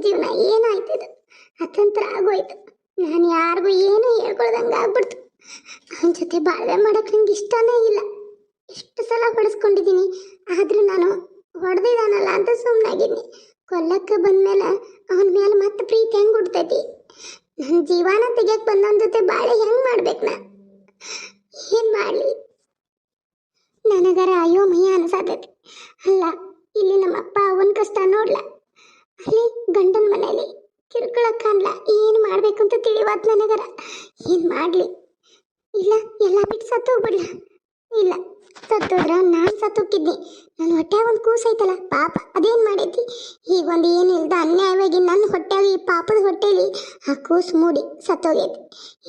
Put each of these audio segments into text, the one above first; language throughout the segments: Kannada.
ಜೀವನ ಏನಾಯ್ತು ಇದು ಅತಂತ್ರ ಆಗೋಯ್ತು. ನಾನು ಯಾರಿಗೂ ಏನು ಹೇಳ್ಕೊಳ್ದಂಗೆ ಆಗ್ಬಿಡ್ತು. ಅವನ ಜೊತೆ ಬಾಳ್ವೆ ಮಾಡೋಕೆ ನಂಗೆ ಇಷ್ಟನೇ ಇಲ್ಲ. ಎಷ್ಟು ಸಲ ಹೊಡೆಸ್ಕೊಂಡಿದ್ದೀನಿ, ಆದರೂ ನಾನು ಹೊಡೆದಿದ್ದಾನಲ್ಲ ಅಂತ ಸುಮ್ಮನಾಗಿದ್ದೀನಿ. ಕೊಲ್ಲಕ್ಕೆ ಬಂದಮೇಲೆ ಅವನ ಮೇಲೆ ಮತ್ತೆ ಪ್ರೀತಿ ಹೆಂಗೆ ಹುಡ್ತೈತಿ? ನನ್ನ ಜೀವನ ತೆಗಿಯಕ್ಕೆ ಬಂದವನ ಜೊತೆ ಬಾಳೆ ಹೆಂಗೆ ಮಾಡ್ಬೇಕು? ನಾನು ಏನು ಮಾಡಲಿ? ನನಗರ ಅಯೋಮಯ ಅನ್ಸತೈತಿ. ಅಲ್ಲ, ಇಲ್ಲಿ ನಮ್ಮಪ್ಪ ಅವನ ಕಷ್ಟ ನೋಡ್ಲ, ಅಲ್ಲಿ ಗಂಡನ ಮನೇಲಿ ಕಿರ್ಕೊಳಕ್ಕಲ್ಲ. ಏನು ಮಾಡ್ಬೇಕು ಅಂತ ತಿಳಿವಾತ್ ನನಗರ. ಏನು ಮಾಡಲಿ? ಇಲ್ಲ, ಎಲ್ಲ ಬಿಟ್ಟು ಸತ್ತೋಗ್ಬಿಡ್ಲ? ಇಲ್ಲ, ಸತ್ತೋದ್ರ ನಾನು ಸತ್ತೋಗಿದ್ನಿ. ನನ್ನ ಹೊಟ್ಟೆಯಾಗ ಒಂದು ಕೂಸೈತಲ್ಲ ಪಾಪ, ಅದೇನು ಮಾಡೈತಿ? ಈಗ ಒಂದು ಏನಿಲ್ದ ಅನ್ಯಾಯವಾಗಿ ನನ್ನ ಹೊಟ್ಟೆಯಾಗ, ಈ ಪಾಪದ ಹೊಟ್ಟೆಲಿ ಆ ಕೂಸು ಮೂಡಿ ಸತ್ತೋಗೈತಿ.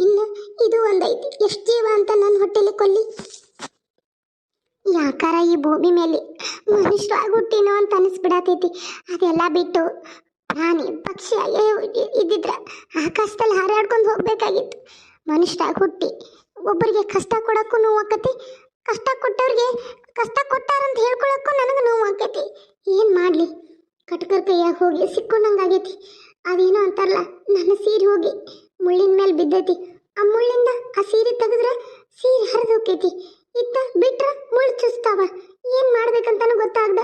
ಇನ್ನು ಇದು ಒಂದೈತಿ, ಎಷ್ಟು ಜೀವ ಅಂತ ನನ್ನ ಹೊಟ್ಟೆಲಿ ಕೊಲ್ಲಿ? ಯಾಕಾರ ಈ ಭೂಮಿ ಮೇಲೆ ಮನುಷ್ಯರಾಗಿ ಹುಟ್ಟಿನೋ ಅಂತ ಅನಿಸ್ಬಿಡತೈತಿ. ಅದೆಲ್ಲ ಬಿಟ್ಟು ಪ್ರಾಣಿ ಪಕ್ಷಿ ಇದ್ದಿದ್ರ ಆಕಾಶದಲ್ಲಿ ಹಾರಾಡ್ಕೊಂಡು ಹೋಗ್ಬೇಕಾಗಿತ್ತು. ಮನುಷ್ಯರಾಗಿ ಹುಟ್ಟಿ ಒಬ್ಬರಿಗೆ ಕಷ್ಟ ಕೊಡೋಕ್ಕೂ ನೋವು ಆಕತಿ, ಕಷ್ಟ ಕೊಟ್ಟವ್ರಿಗೆ ಕಷ್ಟ ಕೊಟ್ಟಾರಂತ ಹೇಳ್ಕೊಳಕ್ಕೂ ನನಗೆ ನೋವು ಆಕೈತಿ. ಏನು ಮಾಡಲಿ? ಕಟ್ಕರ್ ಕೈಯಾಗ ಹೋಗಿ ಸಿಕ್ಕೊಂಡಂಗಾಗೈತಿ. ಅದೇನೋ ಅಂತಾರಲ್ಲ, ನನ್ನ ಸೀರೆ ಹೋಗಿ ಮುಳ್ಳಿನ ಮೇಲೆ ಬಿದ್ದೈತಿ. ಆ ಮುಳ್ಳಿಂದ ಆ ಸೀರೆ ತೆಗೆದ್ರೆ ಸೀರೆ ಹರಿದು ಹೋಗ್ತೈತಿ, ಇತ್ತ ಬಿಟ್ರ ಮುಳ್ಳು ಚುಸ್ತಾವ. ಏನು ಮಾಡ್ಬೇಕಂತನೂ ಗೊತ್ತಾಗ್ದ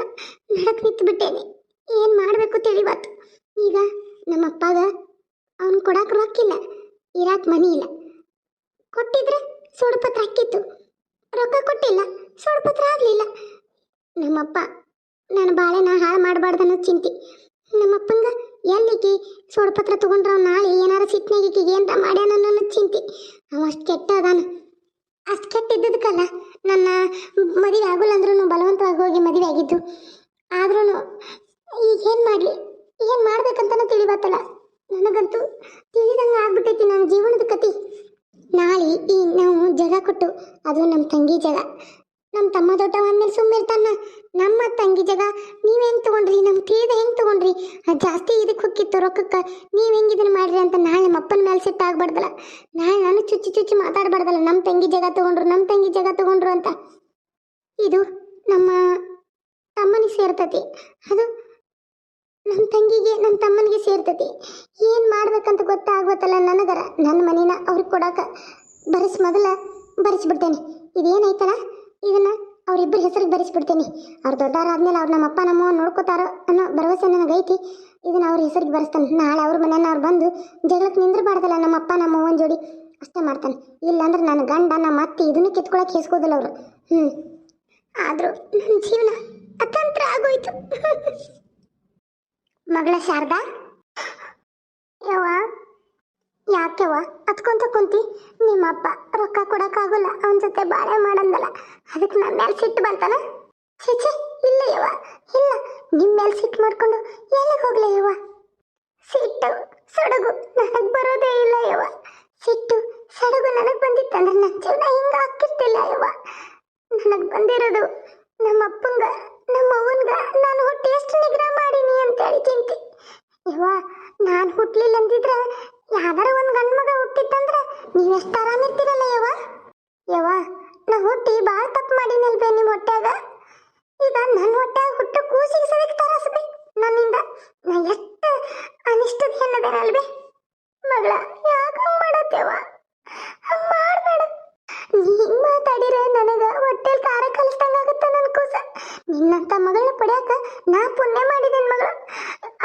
ನಡಕ್ ನಿಂತು ಬಿಟ್ಟೇನೆ. ಏನು ಮಾಡಬೇಕು ತಿಳಿವತ್ತು. ಈಗ ನಮ್ಮಪ್ಪಾಗ ಅವನು ಕೊಡಕ್ಕೆ ರೊಕ್ಕಿಲ್ಲ, ಇರಾಕ್ ಮನಿ ಇಲ್ಲ. ಕೊಟ್ಟಿದ್ರೆ ಸೋಡುಪತ್ರ ಹಾಕಿತ್ತು, ರೊಕ್ಕ ಕೊಟ್ಟಿಲ್ಲ, ಸೋಡುಪತ್ರ ಆಗಲಿಲ್ಲ. ನಮ್ಮಪ್ಪ ನನ್ನ ಬಾಳೆನ ಹಾಳು ಮಾಡಬಾರ್ದು ಅನ್ನೋ ಚಿಂತೆ. ನಮ್ಮಪ್ಪಂಗ ಎಲ್ಲಿಗೆ ಸೋಡುಪತ್ರ ತೊಗೊಂಡ್ರ ನಾಳೆ ಏನಾರ ಸಿಟ್ನಾಗಿಗೆ ಏನಾರ ಮಾಡ್ಯಾನ ಅನ್ನೋ ಚಿಂತೆ. ಅವ ಅಷ್ಟು ಕೆಟ್ಟ ಅದಾನ. ಅಷ್ಟು ಕೆಟ್ಟಿದ್ದದಕ್ಕಲ್ಲ ನನ್ನ ಮದುವೆ ಆಗೋಲ್ಲ ಅಂದ್ರೂ ಬಲವಂತವಾಗಿ ಹೋಗಿ ಮದುವೆ ಆಗಿದ್ದು. ಆದ್ರೂ ಈಗ ಏನು ಮಾಡಲಿ? ಏನು ಮಾಡ್ಬೇಕಂತನೂ ತಿಳಿಬತ್ತಲ್ಲ. ನನಗಂತೂ ತಿಳಿದಂಗೆ ಆಗ್ಬಿಟ್ಟೈತಿ ನನ್ನ ಜೀವನದ ಕತೆ. ನಾಳೆ ಈ ನಾವು ಜಾಗ ಕೊಟ್ಟು, ಅದು ನಮ್ಮ ತಂಗಿ ಜಾಗ, ನಮ್ಮ ತಮ್ಮ ದೊಡ್ಡವ ಅಂದಮೇಲೆ ಸುಮ್ಮಿರ್ತಾನ. ನಮ್ಮ ತಂಗಿ ಜಾಗ ನೀವು ಹೆಂಗೆ ತೊಗೊಂಡ್ರಿ? ನಮ್ಮ ತಿಳಿದ ಹೆಂಗೆ ತೊಗೊಂಡ್ರಿ? ಜಾಸ್ತಿ ಇದಕ್ಕೆ ಹೊಕ್ಕಿತ್ತು ರೊಕ್ಕಕ್ಕೆ, ನೀವು ಹೆಂಗೆ ಇದನ್ನು ಮಾಡ್ರಿ ಅಂತ ನಾಳೆ ನಮ್ಮ ಅಪ್ಪನ ಮೇಲೆ ಸಿಟ್ಟು ಆಗ್ಬಾರ್ದಲ್ಲ. ನಾಳೆ ನಾನು ಚುಚ್ಚಿ ಮಾತಾಡ್ಬಾರ್ದಲ್ಲ, ನಮ್ಮ ತಂಗಿ ಜಾಗ ತೊಗೊಂಡ್ರು, ನಮ್ಮ ತಂಗಿ ಜಾಗ ತೊಗೊಂಡ್ರು ಅಂತ. ಇದು ನಮ್ಮ ತಮ್ಮನಿಗೆ ಸೇರ್ತತಿ, ಅದು ನಮ್ಮ ತಂಗಿಗೆ ನಮ್ಮ ತಮ್ಮನಿಗೆ ಸೇರ್ತತಿ. ಏನು ಮಾಡ್ಬೇಕಂತ ಗೊತ್ತಾಗ್ಬೇಕಲ್ಲ ನನಗರ. ನನ್ನ ಮನೇನ ಅವ್ರಿಗೆ ಕೊಡೋಕೆ ಮೊದಲ ಬರೆಸ್ಬಿಡ್ತೇನೆ. ಇದೇನೈತಲ್ಲ ಇದನ್ನು ಅವರಿಬ್ಬರ ಹೆಸರಿಗೆ ಬರೆಸ್ಬಿಡ್ತೇನೆ. ಅವ್ರು ದೊಡ್ಡವರಾದ್ಮೇಲೆ ಅವ್ರು ನಮ್ಮ ಅಪ್ಪ ನಮ್ಮವ್ವ ನೋಡ್ಕೋತಾರೋ ಅನ್ನೋ ಭರವಸೆ ನನಗೈತಿ. ಇದನ್ನು ಅವ್ರ ಹೆಸರಿಗೆ ಬರೆಸ್ತಾನೆ. ನಾಳೆ ಅವ್ರ ಮನೆಯನ್ನ ಅವ್ರು ಬಂದು ಜಗಳಕ್ಕೆ ನಿಂದ್ರಬಾರ್ದಲ್ಲ ನಮ್ಮ ಅಪ್ಪ ನಮ್ಮವ್ವನ ಜೋಡಿ. ಅಷ್ಟೇ ಮಾಡ್ತಾನೆ. ಇಲ್ಲಾಂದ್ರೆ ನನ್ನ ಗಂಡ ನಮ್ಮ ಅತ್ತೆ ಇದನ್ನು ಕಿತ್ಕೊಳಕ್ಕೆ ಹೇಸ್ಕೋದಿಲ್ಲ ಅವರು. ಆದರೂ ನನ್ನ ಜೀವನ ಅತಂತ್ರ ಆಗೋಯ್ತು. ಮಗಳ ಶಾರದಾ, ಯವ್ವ ಯಾಕೆವ್ವ ಹತ್ಕೊಂತ ಕುಂತಿ? ನಿಮ್ಮಪ್ಪ ರೊಕ್ಕ ಕೊಡೋಕ್ಕಾಗೋಲ್ಲ, ಅವನ ಜೊತೆ ಬಾಳೆ ಮಾಡಂದಲ್ಲ, ಅದಕ್ಕೆ ನನ್ನ ಮೇಲೆ ಸಿಟ್ಟು ಬಂತಾನ? ಛೇ ಇಲ್ಲ ಯವ್ವ, ಇಲ್ಲ. ನಿಮ್ಮ ಮೇಲೆ ಸಿಟ್ಟು ಮಾಡ್ಕೊಂಡು ಎಲ್ಲಿಗೆ ಹೋಗ್ಲೇ ಯವ್ವ? ಸಿಟ್ಟು ಸಡಗು ನನಗೆ ಬರೋದೇ ಇಲ್ಲ ಯವ್ವ. ಸಿಟ್ಟು ಸಡಗು ನನಗೆ ಬಂದಿತ್ತಂದ್ರೆ ನನ್ನ ಜೀವನ ಹಿಂಗೆ ಆಗ್ತಿರ್ತಿಲ್ಲ ಯವ್ವ. ನನಗೆ ಬಂದಿರೋದು ನಮ್ಮ ಅಪ್ಪಂಗ ನಮ್ಮ ಅವ್ವನ್ಗ ನಾನು ಹುಟ್ಟಿ ಎಷ್ಟು ನಿಗ್ರಹ ಮಾಡೀನಿ ಅಂತೇಳಿ ಚಿಂತೆ ಯವ್ವ. ನಾನು ಹುಟ್ಲಿಲ್ಲ ಅಂದಿದ್ರೆ ಯಾವ್ದಾರ ಒಂದು ಗಂಡು ಮಗ ಹುಟ್ಟಿತ್ತಂದ್ರೆ ನೀವೆಷ್ಟು ಆರಾಮಿರ್ತೀರಲ್ಲ ಯವ್ವ. ಯವ್ವ, ನಾ ಹುಟ್ಟಿ ಭಾಳ ತಪ್ಪು ಮಾಡೀನಲ್ವೇ ನಿಮ್ಮ ಹೊಟ್ಯಾಗ? ಈಗ ನನ್ನ ಹೊಟ್ಯಾಗ ಹುಟ್ಟು ಕೂಸಿಗೆ ಸದಕ್ಕೆ ತರಿಸ್ಬೇಕು ನನ್ನಿಂದ. ನಾ ಎಷ್ಟು ಅನಿಷ್ಟದ ಅನ್ನೋದೇನಲ್ವೇ ಮಗಳ? ಯಾಕೆ ಹಂಗೆ ಮಾಡತ್ತೇವ? ಹಂಗೆ ಮಾಡಬೇಡ. ನೀ ಹಿಂಗೆ ಮಾತಾಡಿದ್ರೆ ನನಗೆ ಹೊಟ್ಟೆಲಿ ಖಾರ ಕಲಿಸ್ದಂಗಾಗುತ್ತ ನನ್ನ ಕೂಸ. ನಿನ್ನಂತ ಮಗಳನ್ನ ಪಡ್ಯಾಕ ನಾ ಪುಣ್ಯ ಮಾಡಿದ್ದೇನೆ ಮಗಳ.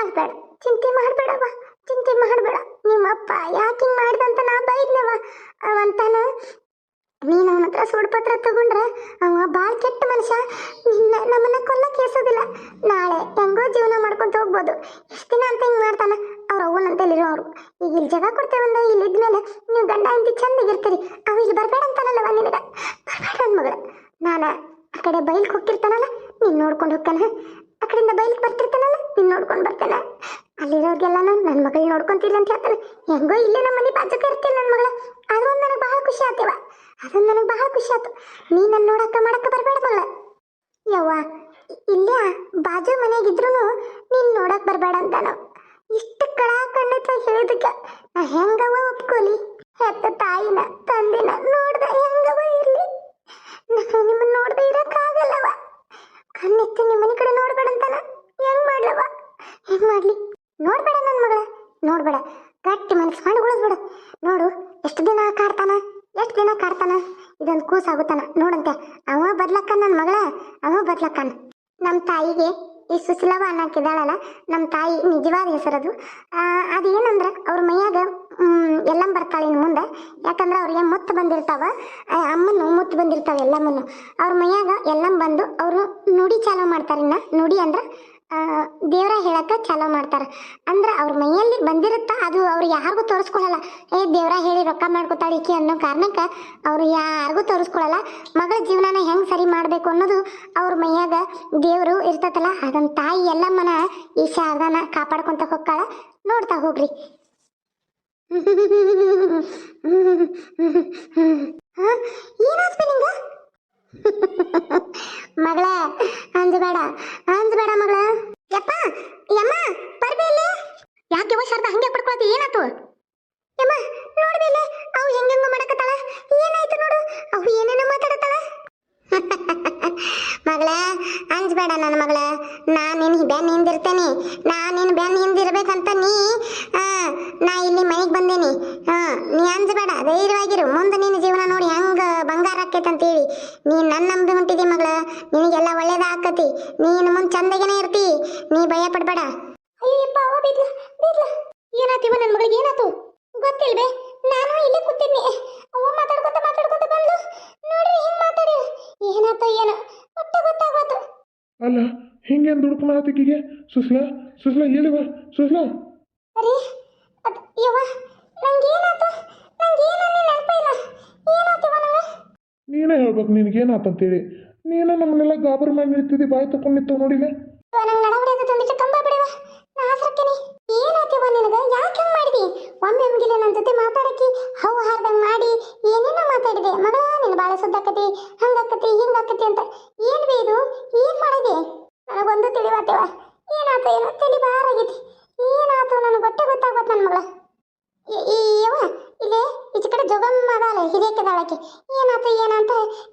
ಅಳ್ಬೇಡ, ಚಿಂತೆ ಮಾಡಬೇಡವ, ಚಿಂತೆ ಮಾಡಬೇಡ. ನಿಮ್ಮಪ್ಪ ಯಾಕೆ ಹಿಂಗೆ ಮಾಡ್ದಂತ ನಾ ಬೈದ್ನವ. ಅವಂತಾನ ನೀನು ಅವನ ಹತ್ರ ಸುಡ್ಪತ್ರ ತಗೊಂಡ್ರೆ ಅವ ಭಾಳ ಕೆಟ್ಟ ಮನುಷ್ಯ. ನಮ್ಮನ್ನ ಕೊಲ್ಲಕ್ಕೆ ಹೇಸೋದಿಲ್ಲ. ನಾಳೆ ಹೆಂಗೋ ಜೀವನ ಮಾಡ್ಕೊಂತ ಹೋಗ್ಬೋದು. ಎಷ್ಟು ದಿನ ಅಂತ ಹಿಂಗೆ ಮಾಡ್ತಾನ? ಅವ್ರ ಅವ್ವನಂತಲ್ಲಿರೋ ಅವರು. ಈಗ ಇಲ್ಲಿ ಜಾಗ ಕೊಡ್ತೇವಂದ, ಇಲ್ಲಿ ಇದ್ಮೇಲೆ ನೀವು ಗಂಡ ಇಂತಿ ಚಂದಾಗಿರ್ತೀರಿ. ಅವ ಇಲ್ಲಿ ಬರಬೇಡ ಅಂತಾನಲ್ಲವ ನಿನಗೆ? ಬರಬೇಡ ಅಂದ ಮಗಳ. ನಾನು ಆ ಕಡೆ ಬೈಲ್ಗೆ ಹೋಗ್ತಿರ್ತಾನಲ್ಲ, ನೀನು ನೋಡ್ಕೊಂಡು ಹೋಗ್ತಾನೆ. ಆ ಕಡೆಯಿಂದ ಬೈಲ್ಗೆ ಬರ್ತಿರ್ತಾನಲ್ಲ, ನೀನು ನೋಡ್ಕೊಂಡು ಬರ್ತಾನೆ. ಅಲ್ಲಿರೋರ್ಗೆಲ್ಲಾನು ನನ್ನ ಮಗಳು ನೋಡ್ಕೊಂತಿಲ್ಲ ಅಂತ ಹೇಳ್ತಾನೆ. ಹೆಂಗೋ ಇಲ್ಲೇ ನಮ್ಮ ಮನೆ ಬಾಜುಕ ಇರ್ತೀನಿ ನನ್ನ ಮಗಳ. ಅದೊಂದು ನನಗೆ ಭಾಳ ಖುಷಿ ಆತೇವ. ಅದೊಂದು ನನಗೆ ಭಾಳ ಖುಷಿ ಆಯ್ತು. ನೀ ನನ್ನ ನೋಡಕ್ಕೆ ಮಾಡಕ್ಕೆ ಬರಬೇಡ ಮಗಳ. ಯವ್ವ, ಇಲ್ಲೇ ಬಾಜು ಮನೆಯಾಗಿದ್ರು ನೀನು ನೋಡಕ್ಕೆ ಬರಬೇಡ ಅಂತಾನು. ಇಷ್ಟು ಕಣ್ಣತ್ತ ಹೇಳಿದಕ್ಕೆ ನಾ ಹೆಂಗವ ಒಪ್ಕೊಲಿ? ಹೆತ್ತ ತಾಯಿನ ತಂದಿನ ನೋಡ್ದೆ ಹೆಂಗವ ಇರಲಿ? ನಾನು ನಿಮ್ಮನ್ನು ನೋಡ್ದೆ ಇರೋಕ್ಕಾಗಲ್ಲವ. ಕಣ್ಣೆತ್ತು ನಿಮ್ಮ ಮನೆ ಕಡೆ ನೋಡ್ಬೇಡ ಅಂತಾನ. ಹೆಂಗೆ ಮಾಡ್ಲವ? ಹೆಂಗೆ ಮಾಡಲಿ? ನೋಡ್ಬೇಡ ನನ್ನ ಸಾಗುತ್ತಾನ ನೋಡಂತೆ. ಅವ ಬದ್ಲಕ್ಕ ನನ್ನ ಮಗಳ, ಅವ ಬದ್ಲಕ್ಕನ. ನಮ್ಮ ತಾಯಿಗೆ ಈ ಸುಶೀಲವ ಅನ್ನಕ್ಕಿದ್ದಾಳಲ್ಲ, ನಮ್ಮ ತಾಯಿ ನಿಜವಾದ ಹೆಸರದು. ಅದೇನಂದ್ರೆ ಅವ್ರ ಮೈಯಾಗ ಎಲ್ಲಮ್ಮ ಬರ್ತಾಳೆ ಇನ್ನು ಮುಂದೆ. ಯಾಕಂದ್ರೆ ಅವ್ರಿಗೆ ಮುತ್ತು ಬಂದಿರ್ತಾವ, ಅಮ್ಮನು ಮುತ್ತು ಬಂದಿರ್ತಾವೆ ಎಲ್ಲಮ್ಮನು. ಅವ್ರ ಮೈಯಾಗ ಎಲ್ಲಮ್ಮ ಬಂದು ಅವರು ನುಡಿ ಚಾಲೂ ಮಾಡ್ತಾರೆ. ಇನ್ನು ನುಡಿ ಅಂದ್ರೆ ದೇವರ ಹೇಳಕ್ಕೆ ಚಾಲೂ ಮಾಡ್ತಾರೆ. ಅಂದ್ರೆ ಅವ್ರ ಮೈಯಲ್ಲಿ ಬಂದಿರುತ್ತಾ ಅದು ಅವ್ರು ಯಾರಿಗೂ ತೋರಿಸ್ಕೊಳ್ಳಲ್ಲ. ದೇವರ ಹೇಳಿ ರೊಕ್ಕ ಮಾಡ್ಕೊತಾಳೆ ಈಕಿ ಅನ್ನೋ ಕಾರಣಕ್ಕೆ ಅವ್ರು ಯಾರಿಗೂ ತೋರಿಸ್ಕೊಳ್ಳಲ್ಲ. ಮಗಳ ಜೀವನನ ಹೆಂಗೆ ಸರಿ ಮಾಡಬೇಕು ಅನ್ನೋದು ಅವ್ರ ಮೈಯಾಗ ದೇವರು ಇರ್ತತಲ್ಲ, ಅದನ್ನ ತಾಯಿ ಎಲ್ಲಮ್ಮನ ಈ ಶಾರದಾನ ಕಾಪಾಡ್ಕೊತ ಹೋಗ್ತಾಳ. ನೋಡ್ತಾ ಹೋಗ್ರಿ. ಏನಾದ್ವಿ ನಿಂಗ ಮಗಳ? ಅಂಜಬೇಡ ಅಂಜಬೇಡ ಮಗಳ. ಯಪ್ಪ ಯಮ್ಮ ಬರ್ಬಿ ಇಲ್ಲಿ. ಯಾಕೆ ಶಾರದಾ ಹಂಗೆ ಪಡ್ಕೊಳತಿ? ಏನಾಯ್ತು ಯಮ್ಮ? ನೋಡ್ಬಿಲ್ಲ ಅವು ಹೆಂಗ ಮಾಡಕತ್ತಾಳ. ಏನಾಯ್ತು ನೋಡು, ಅವು ಏನೇನೋ ಮಾತಾಡತ್ತಾಳ. ಮಗಳ ಅಂಜಬೇಡ ನನ್ನ ಮಗಳ. ನಾನು ನಿನ್ನ ಬೆನ್ನ ಹಿಂದಿರ್ತೇನೆ. ನಾನು ನಿನ್ನ ಬೆನ್ನ ಹಿಂದಿರ್ಬೇಕಂತ ನಾ ಇಲ್ಲಿ ಮನೆಗೆ ಬಂದೇನಿ. ನೀ ಅಂಜಬೇಡ, ಧೈರ್ಯವಾಗಿರು. ಮುಂದೆ ನಿನ್ನ ಜೀವನ ನೋಡಿ ಹೆಂಗ ಬಂಗಾರ ಆಕೈತಂತೇಳಿ ನೀನು ನನ್ನ ನಂಬಿ ಹೊಂಟಿದಿ ಮಗಳ. ನಿನಗೆಲ್ಲ ಒಳ್ಳೇದ ಆಕತಿ. ನೀನು ಮುಂದೆ ಚಂದಗೇನೆ ಇರ್ತಿ. ನೀ ಭಯ ಪಡ್ಬೇಡ. ಅಯ್ಯಪ್ಪ ಅವ ಬಿದ್ಲ ಬಿದ್ಲ. ಏನಾತಿವ ನನ್ನ ಮಗಳಿಗೆ? ಏನಾತು ಗೊತ್ತಿಲ್ವೇ? ನಾನು ಇಲ್ಲೇ ಕೂತಿದ್ನಿ. ಅವ ಮಾತಾಡ್ಕೊತ ಬಂದು ನೋಡ್ರಿ ಹಿಂಗ್ ಮಾತಾಡಿ. ಏನಾತೋ ಏನೋ ಒಟ್ಟ ಗೊತ್ತಾಗೋತು. ಅಲ್ಲ ಹಿಂಗೇನು ದುಡ್ಕು ಮಾಡತ್ತಿಗೆ? ಸುಸ್ಲಾ ಹೇಳಿವ ಸುಸ್ಲಾ. ಅರೆ ಅದು ಯವ್ವ, ನಂಗೇನಾತು? ನಂಗೇನು ನೆನಪ ಇಲ್ಲ. ಏನಾತಿವ ನಂಗೆ? ನೀನೇ ಹೇಳ್ಬೇಕು ನಿನಗೇನಾತಂತೇಳಿ. ನೀನೇ ನಮ್ಮನ್ನೆಲ್ಲ ಗಾಬರಿ ಮಾಡಿ ನಿಂತಿದ್ದಿ, ಬಾಯಿ ತಕೊಂಡು ನಿಂತು ನೋಡಿಲ್ಲ. ನಂಗೆ ನಡವಡಿದು ತುಂಬಿಟ್ಟು ಕಂಬ ಬಿಡಿವ. ನಾ ಹಾಸ್ರಕ್ಕೇನಿ. ಏನಾತಿವ ನಿನಗೆ? ಯಾಕೆ ಹಂಗೆ ಮಾಡಿದಿ? ಒಮ್ಮೆ ಒಮ್ಗಿಲೆ ನನ್ನ ಜೊತೆ ಮಾತಾಡಕ್ಕಿ ಹವು ಹಾರ್ದಂಗೆ ಮಾಡಿ ಏನೇನೋ ಮಾತಾಡಿದೆ. ಮಗಳ ನಿನ್ನ ಬಾಳೆ ಸುದ್ದಾಕತಿ, ಹಂಗಾಕತಿ ಹಿಂಗಾಕತಿ ಅಂತ. ಏನು ಬಿ ಇದು? ಏನು ಮಾಡಿದೆ? ನನಗೊಂದು ತಿಳಿವಾತೇವ. ಏನಾತು ಏನೋ ತಲೆ ಬಾರಾಗೈತಿ. ಏನಾತು ನನಗೆ ಹೊಟ್ಟೆ ಗೊತ್ತಾಗ್ಬತ್ತು ನನ್ನ ಮಗಳ. ಯವ್ವ ಇಲ್ಲೇ ಈಚೆ ಕಡೆ ಜೋಗಮ್ಮ ಅದಾಳ, ಹಿರಿಯಕ್ಕದಾಳಕ್ಕೆ. ಏನಾತು ಏನಂತ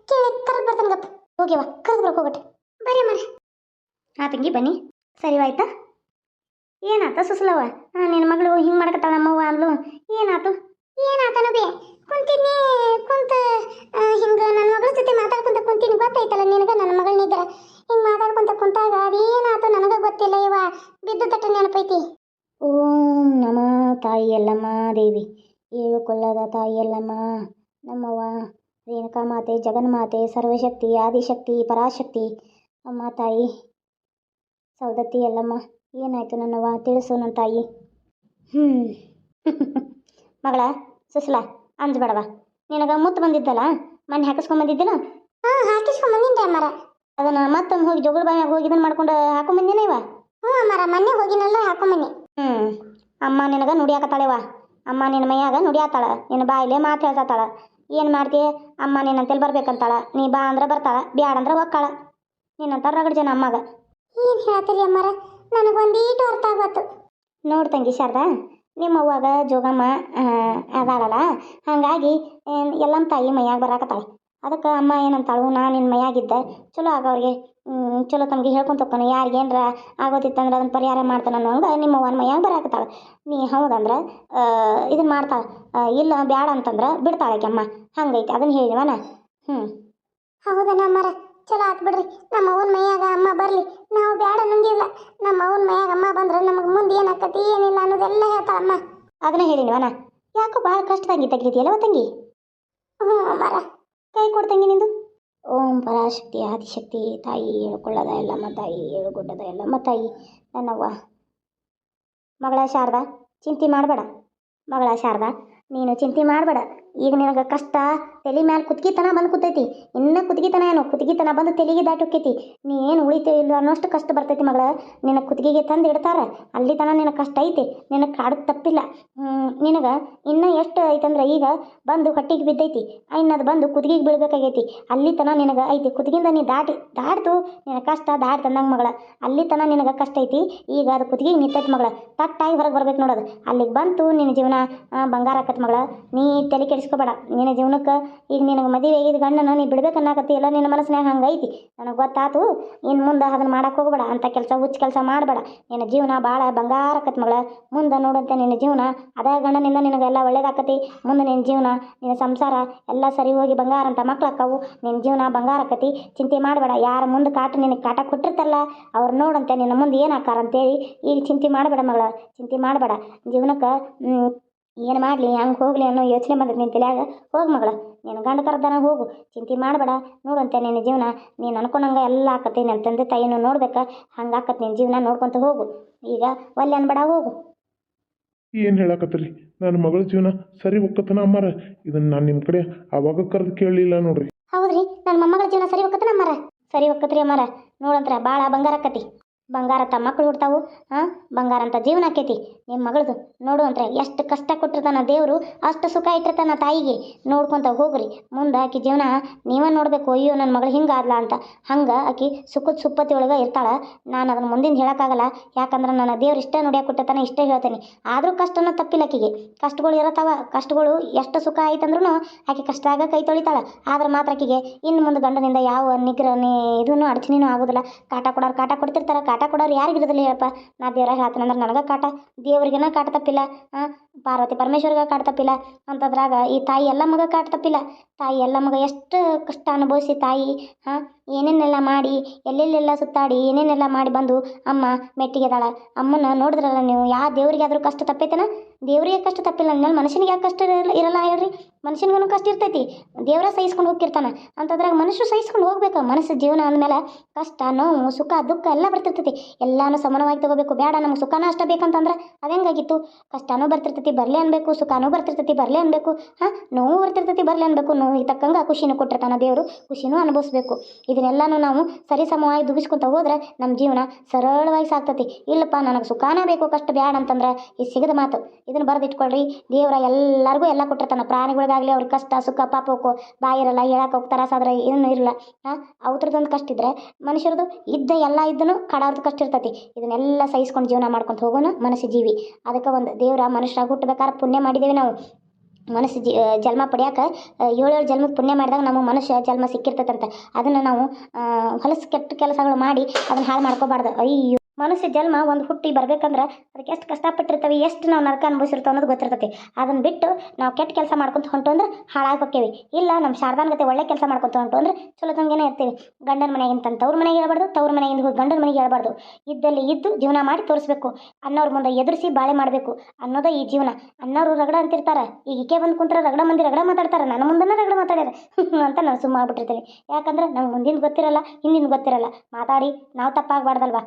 ಕೇಳಿ ಕರೆದು ಬರ್ತಾನೆ. ಗಪ್ಪ ಹೋಗ್ಯವ, ಕರೆದು ಬರ್ಕೊ ಹೋಗ್ಬಿಟ್ಟು ಬರೀ ಮರ. ತಂಗಿ ಬನ್ನಿ. ಸರಿವಾಯ್ತಾ? ಏನಾತ ಸುಸ್ಲವ? ನಿನ್ನ ಮಗಳು ಹಿಂಗೆ ಮಾಡ್ಕತ್ತಾಳ ನಮ್ಮವ್ವ ಅಂದ್ಲು. ಏನಾತು? ಏನಾತನು ಬೇ? ಕುಂತೀನಿ ಕುಂತ ಹಿಂಗೆ ನನ್ನ ಮಗಳ ಜೊತೆ ಮಾತಾಡ್ಕೊಂತ ಕುಂತೀನಿ. ಗೊತ್ತೈತಲ್ಲ ನಿನಗೆ ನನ್ನ ಮಗಳನ್ನಿದ್ರ ಹಿಂಗೆ ಮಾತಾಡ್ಕೊಂತ ಕುಂತಾಗ ಅದೇನಾತು ನನಗೆ ಗೊತ್ತಿಲ್ಲ. ಇವ ಬಿದ್ದು ತಟ್ಟ ನೆನಪೈತಿ. ಓಂ ನಮ ತಾಯಿ ಯಲ್ಲಮ್ಮ ದೇವಿ. ಏಳು ಕೊಳ್ಳದ ತಾಯಿ ಯಲ್ಲಮ್ಮ ನಮ್ಮವ್ವ ರೇಣುಕಾ ಮಾತೆ, ಜಗನ್ಮಾತೆ, ಸರ್ವಶಕ್ತಿ, ಆದಿಶಕ್ತಿ, ಪರಾಶಕ್ತಿ ಅಮ್ಮ ತಾಯಿ ಸೌದತ್ತಿ ಯಲ್ಲಮ್ಮ. ಏನಾಯ್ತು ನನ್ನವ್ವ? ತಿಳಿಸು ನನ್ನ ತಾಯಿ. ಮಗಳ ಸುಸ್ಲಾ ಅಂಜಬೇಡವ. ನಿನಗೆ ಮುತ್ತು ಬಂದಿದ್ದಲ್ಲ, ಮೊನ್ನೆ ಹಾಕಿಸ್ಕೊಂಬಂದಿದ್ದಿಲ್ಲ? ಹಾಕಿಸ್ಕೊಂಬಂದಿದ್ದೆ ಅಮ್ಮರ. ಅದನ್ನು ಮತ್ತೊಮ್ಮೆ ಹೋಗಿ ಜೋಗಳ ಬಾಯಾಗ ಹೋಗಿ ಇದನ್ನು ಮಾಡ್ಕೊಂಡು ಹಾಕೊಂಬಂದಿನ ಇವ? ಅಮ್ಮರ ಮೊನ್ನೆ ಹೋಗಿನಲ್ಲ ಹಾಕೊಂಬನ್ನಿ. ಅಮ್ಮ ನಿನಗೆ ನುಡಿಯಾಕತ್ತಾಳೆವ. ಅಮ್ಮ ನಿನ್ನ ಮೈಯಾಗ ನುಡಿಯಾತಾಳ, ನಿನ್ನ ಬಾಯಿಲೆ ಮಾತು ಹೇಳ್ತಾಳ. ಏನು ಮಾಡ್ತೀಯ? ಅಮ್ಮ ನಿನ್ನಂತೇಳಿ ಬರ್ಬೇಕಂತಾಳ. ನೀ ಬಾ ಅಂದ್ರೆ ಬರ್ತಾಳ, ಬ್ಯಾಡ ಅಂದ್ರೆ ಹೋಗ್ಕಾಳ. ನಿನ್ನಂತ ರಗಡ್ ಜನ ಅಮ್ಮಾಗ. ಏನು ಹೇಳ್ತೀರಿ ಅಮ್ಮರ? ನನಗೊಂದೀಟು ಅರ್ಥ ಆಗತ್ತು. ನೋಡಿ ತಂಗಿ ಶಾರದಾ, ನಿಮ್ಮವ್ವಾಗ ಜೋಗಮ್ಮ ಅದಾಳಲ್ಲ, ಹಾಗಾಗಿ ಎಲ್ಲಮ್ಮ ತಾಯಿ ಮೈಯಾಗ ಬರಾಕತ್ತಾಳೆ. ಅದಕ್ಕೆ ಅಮ್ಮ ಏನಂತಾಳು, ನಾನು ನಿನ್ನ ಮೈಯಾಗಿದ್ದೆ ಚಲೋ ಆಗೋರಿಗೆ ಚಲೋ ತಮಗೆ ಹೇಳ್ಕೊಂತ ಹೋಗ್ತಾನೆ. ಯಾರಿಗೇನ್ರ ಆಗೋತಿತ್ತಂದ್ರೆ ಅದನ್ನು ಪರಿಹಾರ ಮಾಡ್ತಾನೆ ಅನ್ನೋಂಗೆ ನಿಮ್ಮವ್ವನ ಮೈಯಾಗ ಬರಾಕತ್ತಾಳೆ. ನೀ ಹೌದಂದ್ರೆ ಇದನ್ನು ಮಾಡ್ತಾಳೆ, ಇಲ್ಲ ಬ್ಯಾಡ ಅಂತಂದ್ರೆ ಬಿಡ್ತಾಳೆ ಅಮ್ಮ. ಹಂಗೈತೆ ಅದನ್ನು ಹೇಳಿವನ. ಹೌದನ ಅಮ್ಮರ? ಚಲೋ ಆತ್ ಬಿಡ್ರಿ. ನಮ್ಮ ಅವನ ಮೈಯಾಗ ಅಮ್ಮ ಬರಲಿ, ನಾವು ಬ್ಯಾಡ ನಂಗಿಲ್ಲ. ನಮ್ಮ ಅವನ ಮೈಯಾಗ ಅಮ್ಮ ಬಂದ್ರೆ ನಮಗೆ ಮುಂದೆ ಏನಾಕತಿ ಏನಿಲ್ಲ ಅನ್ನೋದೆಲ್ಲ ಹೇಳ್ತಾಳಮ್ಮ. ಅದನ್ನ ಹೇಳಿನವನ. ಯಾಕೋ ಭಾಳ ಕಷ್ಟದಂಗಿ ತೆಗಿತಿಯಲ್ಲವ ತಂಗಿ? ಅಮ್ಮರ ಕೈ ಕೊಡ್ತಂಗಿ ನಿಂದು. ಓಂ ಪರಾಶಕ್ತಿ, ಆದಿಶಕ್ತಿ, ತಾಯಿ ಹೇಳ್ಕೊಳ್ಳದ ಎಲ್ಲಮ್ಮ ತಾಯಿ, ಏಳುಗುಡ್ಡದ ಎಲ್ಲಮ್ಮ ತಾಯಿ ನನ್ನವ್ವ. ಮಗಳ ಶಾರದಾ ಚಿಂತೆ ಮಾಡಬೇಡ. ಮಗಳ ಶಾರದಾ ನೀನು ಚಿಂತೆ ಮಾಡಬೇಡ. ಈಗ ನಿನಗೆ ಕಷ್ಟ ತಲೆ ಮ್ಯಾಲೆ ಕುತ್ಗಿತನ ಬಂದು ಕೂತೈತಿ. ಇನ್ನು ಕುತ್ಗಿತನ ಏನು ಕುತ್ಗಿತನ ಬಂದು ತಲೆಗೆ ದಾಟಿ ಹೋಕ್ಕೈತಿ. ನೀ ಏನು ಉಳಿತೇವೆ ಇಲ್ಲ ಅನ್ನೋಷ್ಟು ಕಷ್ಟ ಬರ್ತೈತಿ ಮಗಳ. ನಿನಗೆ ಕುತ್ತಿಗೆಗೆ ತಂದು ಇಡ್ತಾರೆ, ಅಲ್ಲಿ ತನ ನಿನಗೆ ಕಷ್ಟ ಐತಿ. ನಿನಗೆ ಕಾಡಕ್ಕೆ ತಪ್ಪಿಲ್ಲ. ನಿನಗೆ ಇನ್ನೂ ಎಷ್ಟು ಐತಂದ್ರೆ ಈಗ ಬಂದು ಹೊಟ್ಟಿಗೆ ಬಿದ್ದೈತಿ, ಇನ್ನದು ಬಂದು ಕುತ್ತಿಗೆಗೆ ಬೀಳ್ಬೇಕಾಗೈತಿ. ಅಲ್ಲಿ ತನ ನಿನಗೆ ಐತಿ. ಕುತ್ತಿಗೆಯಿಂದ ನೀ ದಾಟ್ತು ನಿನಗೆ ಕಷ್ಟ ದಾಟಿ ತಂದಂಗೆ ಮಗಳ. ಅಲ್ಲಿ ತನ ನಿನಗೆ ಕಷ್ಟ ಐತಿ. ಈಗ ಅದು ಕುತ್ತಿಗೆಗೆ ನಿಂತೈತಿ ಮಗಳ. ತಟ್ಟಾಗಿ ಹೊರಗೆ ಬರ್ಬೇಕು ನೋಡೋದು. ಅಲ್ಲಿಗೆ ಬಂತು ನಿನ್ನ ಜೀವನ ಬಂಗಾರ ಆಕತ್ ಮಗಳ. ನೀ ತಲೆ ಕೆಡಿಸ್ಕೋಬೇಡ. ನಿನ್ನ ಜೀವನಕ್ಕೆ ಈಗ ನಿನಗೆ ಮದುವೆ ಆಗಿದ್ದು ಗಂಡನ ನೀ ಬಿಡ್ಬೇಕನ್ನಾಕತ್ತಿ ಎಲ್ಲ ನಿನ್ನ ಮನಸ್ಸಿನಾಗ ಹಂಗೈತಿ. ನನಗೆ ಗೊತ್ತಾತು. ಇನ್ನು ಮುಂದೆ ಅದನ್ನು ಮಾಡಕ್ಕೆ ಹೋಗ್ಬೇಡ. ಅಂಥ ಕೆಲಸ ಹುಚ್ಚ ಕೆಲಸ ಮಾಡಬೇಡ. ನಿನ್ನ ಜೀವನ ಭಾಳ ಬಂಗಾರ ಆಕತಿ ಮಗಳ. ಮುಂದೆ ನೋಡಂತೆ ನಿನ್ನ ಜೀವನ ಅದೇ ಗಂಡನಿಂದ ನಿನಗೆಲ್ಲ ಒಳ್ಳೇದಾಕತಿ. ಮುಂದೆ ನಿನ್ನ ಜೀವನ ನಿನ್ನ ಸಂಸಾರ ಎಲ್ಲ ಸರಿ ಹೋಗಿ ಬಂಗಾರ ಅಂತ ಮಕ್ಳಕ್ಕಾವು. ನಿನ್ನ ಜೀವನ ಬಂಗಾರ ಆಕತಿ. ಚಿಂತೆ ಮಾಡಬೇಡ. ಯಾರ ಮುಂದೆ ನಿನಗೆ ಕಾಟ ಕೊಟ್ಟಿರ್ತಲ್ಲ ಅವ್ರು ನೋಡಂತೆ ನಿನ್ನ ಮುಂದೆ ಏನು ಆಕಾರ ಅಂತೇಳಿ ಈಗ ಚಿಂತೆ ಮಾಡಬೇಡ ಮಗಳ. ಚಿಂತೆ ಮಾಡಬೇಡ. ಜೀವನಕ್ಕೆ ಏನು ಮಾಡಲಿ ಹಂಗೆ ಹೋಗಲಿ ಅನ್ನೋ ಯೋಚನೆ ಬಂದೈತೆ ನಿನ್ನ ತಲೆಯಾಗ. ಹೋಗಿ ಮಗಳ, ನೀನು ಗಂಡ ಕರ್ದಾನ ಹೋಗು. ಚಿಂತೆ ಮಾಡಬೇಡ. ನೋಡುವಂತೆ ನಿನ್ನ ಜೀವನ ನೀನು ಅನ್ಕೊಂಡಂಗೆ ಎಲ್ಲ ಆಕತಿ. ನನ್ನ ತಂದೆ ತಾಯಿನೂ ನೋಡ್ಬೇಕಾ ಹಂಗೆ ಆಕತಿ ನಿನ್ನ ಜೀವನ. ನೋಡ್ಕೊತ ಹೋಗು. ಈಗ ಒಲ್ಲೆ ಅನ್ಬೇಡ, ಹೋಗು. ಏನು ಹೇಳಕತ್ತೀರಿ? ನನ್ನ ಮಗಳ ಜೀವನ ಸರಿ ಹೋಗ್ಕತ್ತನ ಅಮ್ಮಾರ. ಇದನ್ನು ನಾನು ನಿಮ್ಮ ಕಡೆ ಅವಾಗ ಕರೆದು ಕೇಳಲಿಲ್ಲ ನೋಡ್ರಿ. ಹೌದ್ರಿ, ನನ್ನ ಮೊಮ್ಮಗಳ ಜೀವನ ಸರಿ ಹೋಗತ್ತನ ಅಮ್ಮಾರ. ಸರಿ ಹೋಗತ್ರಿ ಅಮ್ಮಾರ. ನೋಡಂತ್ರ ಭಾಳ ಬಂಗಾರ ಆಕತಿ. ಬಂಗಾರ ಅಂತ ಮಕ್ಕಳು ಹುಡ್ತಾವು. ಬಂಗಾರ ಅಂತ ಜೀವನ ಆಕೈತಿ ನಿಮ್ಮ ಮಗಳದು. ನೋಡು ಅಂದ್ರೆ ಎಷ್ಟು ಕಷ್ಟ ಕೊಟ್ಟಿರ್ತಾನ ದೇವರು, ಅಷ್ಟು ಸುಖ ಇಟ್ಟಿರ್ತಾನ ತಾಯಿಗೆ. ನೋಡ್ಕೊತ ಹೋಗ್ರಿ. ಮುಂದೆ ಆಕಿ ಜೀವನ ನೀವೇ ನೋಡಬೇಕು. ಅಯ್ಯೋ ನನ್ನ ಮಗಳು ಹಿಂಗಾದ್ಲ ಅಂತ. ಹಂಗೆ ಆಕಿ ಸುಖದ ಸುಪ್ಪತ್ತಿ ಒಳಗೆ ಇರ್ತಾಳೆ. ನಾನು ಅದನ್ನು ಮುಂದಿನ ಹೇಳೋಕ್ಕಾಗಲ್ಲ. ಯಾಕಂದ್ರೆ ನನ್ನ ದೇವ್ರು ಇಷ್ಟೇ ನುಡಿಯಾಕೆ ಕೊಟ್ಟಿರ್ತಾನೆ, ಇಷ್ಟೇ ಹೇಳ್ತೇನೆ. ಆದರೂ ಕಷ್ಟನೂ ತಪ್ಪಿಲ್ಲ ಆಕಿಗೆ. ಕಷ್ಟಗಳು ಇರತ್ತಾವ. ಕಷ್ಟಗಳು ಎಷ್ಟು ಸುಖ ಆಯ್ತಂದ್ರೂ ಆಕೆ ಕಷ್ಟದಾಗ ಕೈ ತೊಳಿತಾಳೆ. ಆದ್ರೆ ಮಾತ್ರ ಆಕಿಗೆ ಇನ್ನು ಮುಂದೆ ಗಂಡನಿಂದ ಯಾವ ಇದೂ ಅಡಚಣೆನೂ ಆಗೋದಿಲ್ಲ. ಕಾಟ ಕೊಡ್ತಿರ್ತಾರೆ. ಕಾಟ ಕೊಡೋರು ಯಾರಿಗಿರೋದಿಲ್ಲ ಹೇಳಪ್ಪ. ನಾ ದೇವ್ರಾಗ ಹೇಳ್ತಾನಂದ್ರೆ ನನಗೆ ಕಾಟ, ದೇವ್ರಿಗೇನ ಕಾಟ ತಪ್ಪಿಲ್ಲ. ಪಾರ್ವತಿ ಪರಮೇಶ್ವರಿಗೆ ಕಾಟ ತಪ್ಪಿಲ್ಲ ಅಂತದ್ರಾಗ ಈ ತಾಯಿ ಎಲ್ಲ ಮಗ ಕಾಟ ತಪ್ಪಿಲ್ಲ. ತಾಯಿ ಎಲ್ಲ ಮಗ ಎಷ್ಟು ಕಷ್ಟ ಅನುಭವಿಸಿ ತಾಯಿ ಏನೇನೆಲ್ಲ ಮಾಡಿ ಎಲ್ಲೆಲ್ಲೆಲ್ಲ ಸುತ್ತಾಡಿ ಏನೇನೆಲ್ಲ ಮಾಡಿ ಬಂದು ಅಮ್ಮ ಮೆಟ್ಟಿಗೆದಾಳ. ಅಮ್ಮನ ನೋಡಿದ್ರಲ್ಲ ನೀವು. ಯಾವ ದೇವ್ರಿಗೆ ಆದರೂ ಕಷ್ಟ ತಪ್ಪೈತೇನ? ದೇವ್ರಿಗೆ ಕಷ್ಟ ತಪ್ಪಿಲ್ಲ ಅಂದ್ಮೇಲೆ ಮನುಷ್ಯನಿಗೆ ಯಾಕೆ ಕಷ್ಟ ಇರಲ್ಲ ಹೇಳ್ರಿ? ಮನುಷ್ಯನಿಗೂ ಕಷ್ಟ ಇರ್ತೈತಿ. ದೇವ್ರ ಸಹಿಸ್ಕೊಂಡು ಹೋಗಿರ್ತಾನೆ. ಅಂತದ್ರಾಗ ಮನುಷ್ಯರು ಸಹಿಸ್ಕೊಂಡು ಹೋಗ್ಬೇಕು. ಮನಸ್ಸು ಜೀವನ ಅಂದಮೇಲೆ ಕಷ್ಟ ನೋವು ಸುಖ ದುಃಖ ಎಲ್ಲ ಬರ್ತಿರ್ತೈತಿ. ಎಲ್ಲಾನು ಸಮಾನವಾಗಿ ತಗೋಬೇಕು. ಬೇಡ ನಮ್ಗೆ ಸುಖನ ಅಷ್ಟ ಬೇಕಂತಂದ್ರೆ ಅದೇಂಗಾಗಿತ್ತು? ಕಷ್ಟನೂ ಬರ್ತಿರ್ತೈತಿ ಬರಲೇ ಅನ್ಬೇಕು, ಸುಖನೂ ಬರ್ತಿರ್ತೈತಿ ಬರಲೇ ಅನ್ಬೇಕು, ನೋವು ಬರ್ತಿರ್ತೈತಿ ಬರಲೇ ಅನ್ಬೇಕು. ನೋವಿಗೆ ತಕ್ಕಂಗೆ ಖುಷಿನೂ ಕೊಟ್ಟಿರ್ತಾನೆ ದೇವರು, ಖುಷಿನೂ ಅನುಭವಿಸ್ಬೇಕು. ಇದನ್ನೆಲ್ಲನೂ ನಾವು ಸರಿಸಮವಾಗಿ ದುಗಿಸ್ಕೊತ ಹೋದ್ರೆ ನಮ್ಮ ಜೀವನ ಸರಳವಾಗಿ ಸಾಕ್ತೈತಿ. ಇಲ್ಲಪ್ಪ ನನಗೆ ಸುಖಾನ ಬೇಕು ಕಷ್ಟ ಬ್ಯಾಡ ಅಂತಂದ್ರೆ ಇದು ಸಿಗದ ಮಾತು. ಇದನ್ನು ಬರೆದಿಟ್ಕೊಳ್ರಿ. ದೇವರ ಎಲ್ಲರಿಗೂ ಎಲ್ಲ ಕೊಟ್ಟಿರ್ತಾನೆ. ಪ್ರಾಣಿಗಳಿಗಾಗಲಿ ಅವ್ರಿಗೆ ಕಷ್ಟ ಸುಖ ಪಾಪಕ್ಕೂ ಬಾಯಿರಲ್ಲ, ಹೇಳಕ್ಕೆ ಹೋಗ್ತಾರ ಸಾದ್ರೆ ಏನೂ ಇರಲ್ಲ. ಅವ್ರದ್ದೊಂದು ಕಷ್ಟ ಇದ್ರೆ ಮನುಷ್ಯರದು ಎಲ್ಲ ಇದ್ದನು ಕಡಾರ್ದು ಕಷ್ಟ ಇರ್ತೈತಿ. ಇದನ್ನೆಲ್ಲ ಸಹಿಸ್ಕೊಂಡು ಜೀವನ ಮಾಡ್ಕೊಂಡು ಹೋಗೋಣ ಮನಸ್ಸು ಜೀವಿ. ಅದಕ್ಕೆ ಒಂದು ದೇವರ ಮನುಷ್ಯರಾಗಿ ಹುಟ್ಟಬೇಕಾದ್ರೆ ಪುಣ್ಯ ಮಾಡಿದ್ದೇವೆ ನಾವು. ಮನಸ್ಸು ಜನ್ಮ ಪಡ್ಯಾಕ 7 ಜನ್ಮಕ್ಕೆ ಪುಣ್ಯ ಮಾಡಿದಾಗ ನಮಗೆ ಮನುಷ್ಯ ಜನ್ಮ ಸಿಕ್ಕಿರ್ತೈತಂತ. ಅದನ್ನು ನಾವು ಹೊಲಸು ಕೆಟ್ಟ ಕೆಲಸಗಳು ಮಾಡಿ ಅದನ್ನು ಹಾಳು ಮಾಡ್ಕೋಬಾರ್ದು. ಅಯ್ಯೋ, ಮನುಷ್ಯ ಜನ್ಮ ಒಂದು ಹುಟ್ಟಿ ಬರ್ಬೇಕಂದ್ರೆ ಅದಕ್ಕೆ ಎಷ್ಟು ಕಷ್ಟಪಟ್ಟಿರ್ತವೆ, ಎಷ್ಟು ನಾವು ನರಕ ಅನುಭವಿಸಿರ್ತವೆ ಅನ್ನೋದು ಗೊತ್ತಿರ್ತೈತಿ. ಅದನ್ನು ಬಿಟ್ಟು ನಾವು ಕೆಟ್ಟ ಕೆಲಸ ಮಾಡ್ಕೊಂತ ಹೊಂಟು ಅಂದ್ರೆ ಹಾಳಾಗಿ ಹೋಕ್ಕೇವಿ. ಇಲ್ಲ ನಮ್ಮ ಶಾರದಾನ ಗತೆ ಒಳ್ಳೆ ಕೆಲಸ ಮಾಡ್ಕೊಂತ ಹೊಂಟು ಅಂದ್ರೆ ಚಲೋ ತಂಗೇನೆ ಇರ್ತೀವಿ. ಗಂಡನ ಮನೆಗಿಂತ ತವ್ರ ಮನೆಗೆ ಹೇಳ್ಬಾರ್ದು, ತವ್ರ ಮನೆಯಿಂದ ಹೋಗಿ ಗಂಡನ ಮನೆಗೆ ಹೇಳ್ಬಾರ್ದು. ಇದ್ದಲ್ಲಿ ಇದ್ದು ಜೀವನ ಮಾಡಿ ತೋರಿಸ್ಬೇಕು. ಅನ್ನೋರ ಮುಂದೆ ಎದುರಿಸಿ ಬಾಳೆ ಮಾಡಬೇಕು ಅನ್ನೋದೇ ಈ ಜೀವನ. ಅನ್ನೋರು ರಗಡ ಅಂತಿರ್ತಾರೆ. ಈಗ ಈಕೆ ಬಂದು ಕುಂತ್ರೆ ರಗಡ ಮಂದಿ ರಗಡ ಮಾತಾಡ್ತಾರೆ. ನನ್ನ ಮುಂದೆನೇ ರಗಡ ಮಾತಾಡ್ಯಾರ ಅಂತ ನಾನು ಸುಮ್ಮ ಆಗ್ಬಿಟ್ಟಿರ್ತೀನಿ. ಯಾಕಂದ್ರೆ ನಮ್ಗೆ ಮುಂದಿನ ಗೊತ್ತಿರಲ್ಲ, ಹಿಂದಿನ ಗೊತ್ತಿರಲ್ಲ. ಮಾತಾಡಿ ನಾವು ತಪ್ಪಾಗಬಾರ್ದಲ್ವಾ?